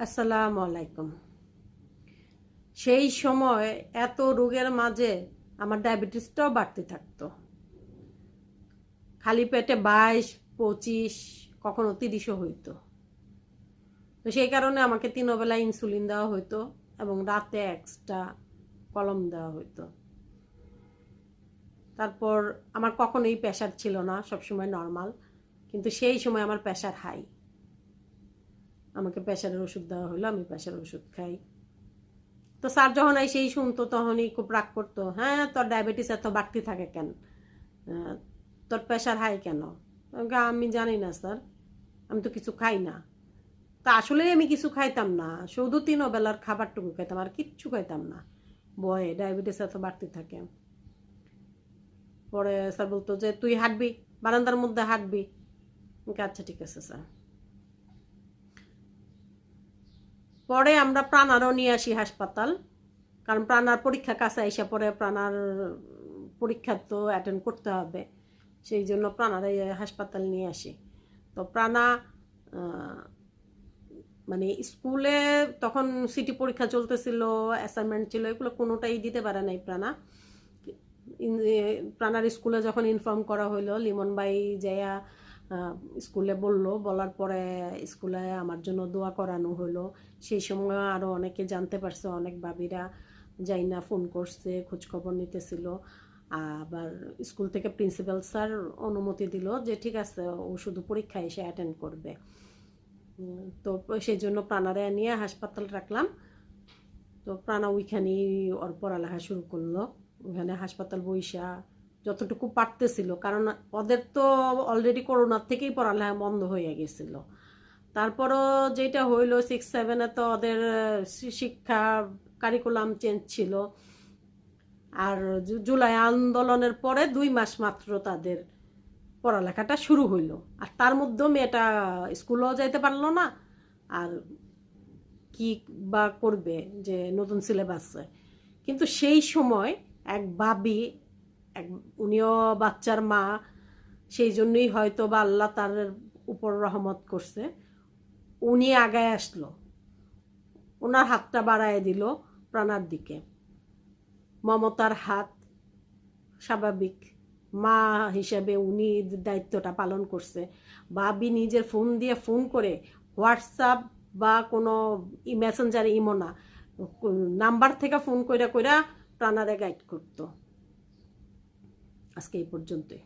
আসসালামু আলাইকুম। সেই সময় এত রোগের মাঝে আমার ডায়াবেটিসটাও বাড়তে থাকতো। খালি পেটে 22, 25, কখনো 30ও হইতো। তো সেই কারণে আমাকে 3 বেলা ইনসুলিন দেওয়া হইতো এবং রাতে এক্সট্রা কলম দেওয়া হইতো। তারপর আমার কখনোই প্রেশার ছিল না, সবসময় নর্মাল, কিন্তু সেই সময় আমার প্রেশার হাই। আমাকে প্রেশারের ওষুধ দেওয়া হলো, আমি প্রেশারের ওষুধ খাই। তো স্যার যখন সেই শুনতো তখনই খুব রাগ করতো, হ্যাঁ তোর ডায়াবেটিস এত বাড়তি থাকে কেন, তোর প্রেশার হাই কেন? আমি জানি না স্যার, আমি তো কিছু খাই না। তা আসলে আমি কিছু খাইতাম না, শুধু 3 বেলার খাবারটুকু খাইতাম, আর কিচ্ছু খাইতাম না। বয়ে ডায়াবেটিস এত বাড়তি থাকে। পরে স্যার বলতো যে তুই হাঁটবি, বারান্দার মধ্যে হাঁটবি। আচ্ছা ঠিক আছে স্যার। পরে আমরা প্রাণারও নিয়ে আসি হাসপাতাল, কারণ প্রাণার পরীক্ষা কাছে আইসা পরে প্রাণার পরীক্ষা তো অ্যাটেন্ড করতে হবে, সেই জন্য প্রাণার হাসপাতাল নিয়ে আসি। তো প্রাণা মানে স্কুলে তখন সিটি পরীক্ষা চলতেছিল, অ্যাসাইনমেন্ট ছিল, এগুলো কোনোটাই দিতে পারে নাই প্রাণা। প্রাণার স্কুলে যখন ইনফর্ম করা হইলো, লিমন ভাই যাইয়া স্কুলে বলার পরে স্কুলে আমার জন্য দোয়া করানো হলো। সেই সময় আরও অনেকে জানতে পারছে, অনেক ভাবিরা যাই না ফোন করছে, খোঁজখবর নিতেছিল। আবার স্কুল থেকে প্রিন্সিপাল স্যার অনুমতি দিল যে ঠিক আছে, ও শুধু পরীক্ষা এসে অ্যাটেন্ড করবে। তো সেই জন্য প্রাণারে নিয়ে হাসপাতাল রাখলাম। তো প্রাণা ওইখানেই ওর পড়ালেখা শুরু করলো, ওখানে হাসপাতাল বইসা যতটুকু পারতেছিল, কারণ ওদের তো অলরেডি করোনার থেকেই পড়ালেখা বন্ধ হয়ে গেছিল। তারপরও যেটা হইলো 6-7-এ তো ওদের শিক্ষা কারিকুলাম চেঞ্জ ছিল। আর জুলাই আন্দোলনের পরে 2 মাস মাত্র তাদের পড়ালেখাটা শুরু হইলো, আর তার মধ্যেও মেয়েটা স্কুলেও যাইতে পারলো না। আর কি বা করবে, যে নতুন সিলেবাসে। কিন্তু সেই সময় এক ভাবি, এক উনিও বাচ্চার মা, সেই জন্যই হয়তো বা আল্লাহ তার উপর রহমত করছে, উনি আগায় আসলো, ওনার হাতটা বাড়ায় দিল প্রাণার দিকে। মমতার হাত, স্বাভাবিক মা হিসেবে উনি দায়িত্বটা পালন করছে। ভাবি নিজের ফোন দিয়ে ফোন করে, হোয়াটসঅ্যাপ বা কোনো মেসেঞ্জার, ইমো না, নাম্বার থেকে ফোন কইরা কইরা প্রাণারে গাইড করতো। আজকে এই পর্যন্তই।